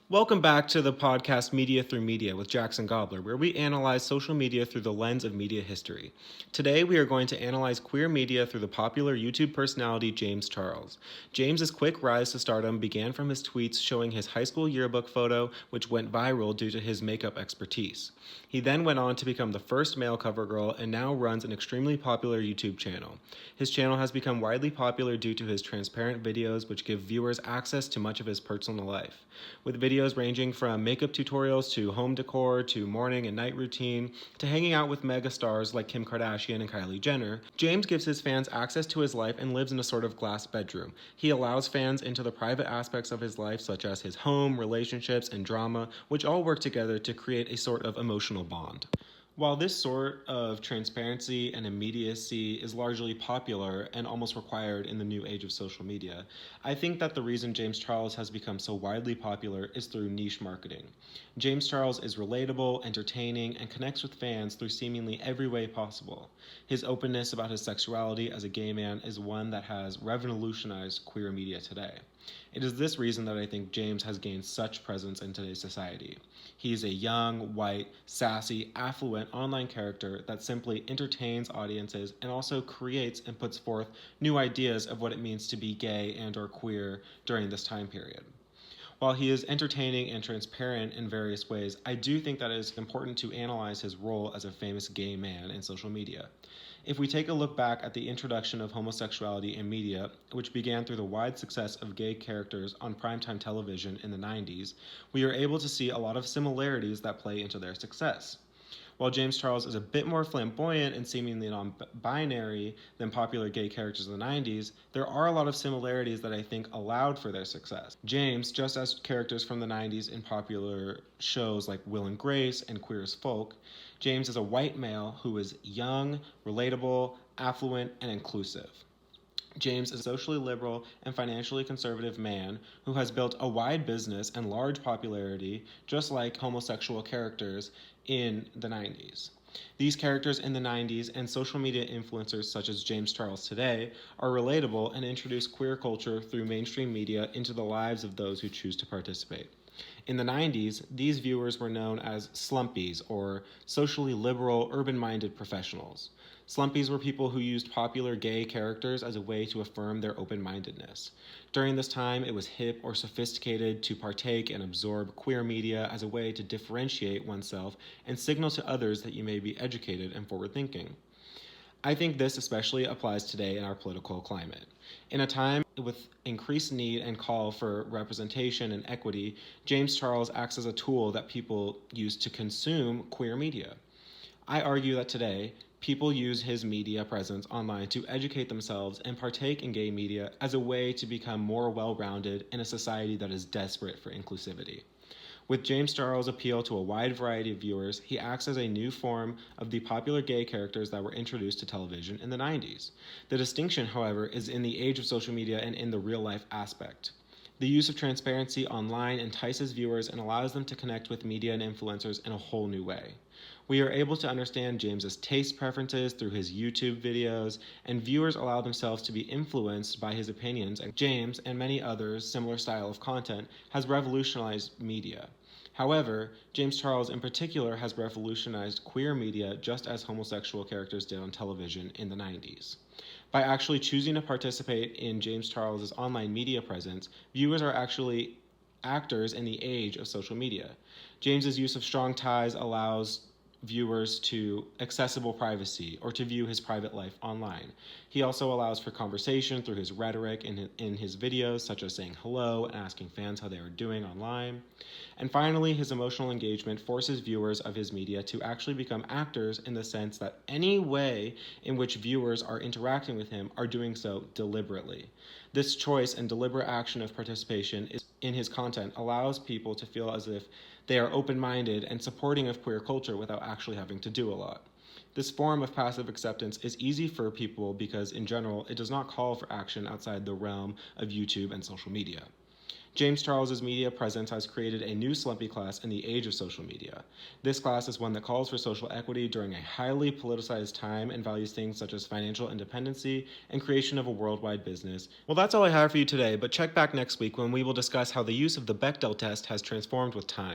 Welcome back to the podcast Media Through Media with Jackson Gabler, where we analyze social media through the lens of media history. Today, we are going to analyze queer media through the popular YouTube personality James Charles. James's quick rise to stardom began from his tweets showing his high school yearbook photo, which went viral due to his makeup expertise. He then went on to become the first male cover girl and now runs an extremely popular YouTube channel. His channel has become widely popular due to his transparent videos, which give viewers access to much of his personal life. With videos ranging from makeup tutorials to home decor to morning and night routine to hanging out with mega stars like Kim Kardashian and Kylie Jenner, James gives his fans access to his life and lives in a sort of glass bedroom. He allows fans into the private aspects of his life, such as his home, relationships, and drama, which all work together to create a sort of emotional bond. While this sort of transparency and immediacy is largely popular and almost required in the new age of social media, I think that the reason James Charles has become so widely popular is through niche marketing. James Charles is relatable, entertaining, and connects with fans through seemingly every way possible. His openness about his sexuality as a gay man is one that has revolutionized queer media today. It is this reason that I think James has gained such presence in today's society. He is a young, white, sassy, affluent online character that simply entertains audiences and also creates and puts forth new ideas of what it means to be gay and or queer during this time period. While he is entertaining and transparent in various ways, I do think that it is important to analyze his role as a famous gay man in social media. If we take a look back at the introduction of homosexuality in media, which began through the wide success of gay characters on primetime television in the 90s, we are able to see a lot of similarities that play into their success. While James Charles is a bit more flamboyant and seemingly non binary than popular gay characters in the 90s, there are a lot of similarities that I think allowed for their success. James, just as characters from the 90s in popular shows like Will and Grace and Queer as Folk, James is a white male who is young, relatable, affluent, and inclusive. James is a socially liberal and financially conservative man who has built a wide business and large popularity, just like homosexual characters in the 90s. These characters in the 90s and social media influencers such as James Charles today are relatable and introduce queer culture through mainstream media into the lives of those who choose to participate. In the 90s, these viewers were known as slumpies or socially liberal, urban minded professionals. Slumpies were people who used popular gay characters as a way to affirm their open mindedness. During this time, it was hip or sophisticated to partake and absorb queer media as a way to differentiate oneself and signal to others that you may be educated and forward thinking. I think this especially applies today in our political climate. In a time with increased need and call for representation and equity, James Charles acts as a tool that people use to consume queer media. I argue that today, people use his media presence online to educate themselves and partake in gay media as a way to become more well-rounded in a society that is desperate for inclusivity. With James Charles' appeal to a wide variety of viewers, he acts as a new form of the popular gay characters that were introduced to television in the 90s. The distinction, however, is in the age of social media and in the real-life aspect. The use of transparency online entices viewers and allows them to connect with media and influencers in a whole new way. We are able to understand James's taste preferences through his YouTube videos, and viewers allow themselves to be influenced by his opinions. And James, and many others, similar style of content, has revolutionized media. However, James Charles in particular has revolutionized queer media just as homosexual characters did on television in the 90s. By actually choosing to participate in James Charles's online media presence, viewers are actually actors in the age of social media. James's use of strong ties allows viewers to accessible privacy or to view his private life online. He also allows for conversation through his rhetoric in his videos, such as saying hello and asking fans how they are doing online. And finally, his emotional engagement forces viewers of his media to actually become actors in the sense that any way in which viewers are interacting with him are doing so deliberately. This choice and deliberate action of participation in his content allows people to feel as if they are open-minded and supporting of queer culture without actually having to do a lot. This form of passive acceptance is easy for people because, in general, it does not call for action outside the realm of YouTube and social media. James Charles's media presence has created a new slumpy class in the age of social media. This class is one that calls for social equity during a highly politicized time and values things such as financial independency and creation of a worldwide business. Well, that's all I have for you today, but check back next week when we will discuss how the use of the Bechdel test has transformed with time.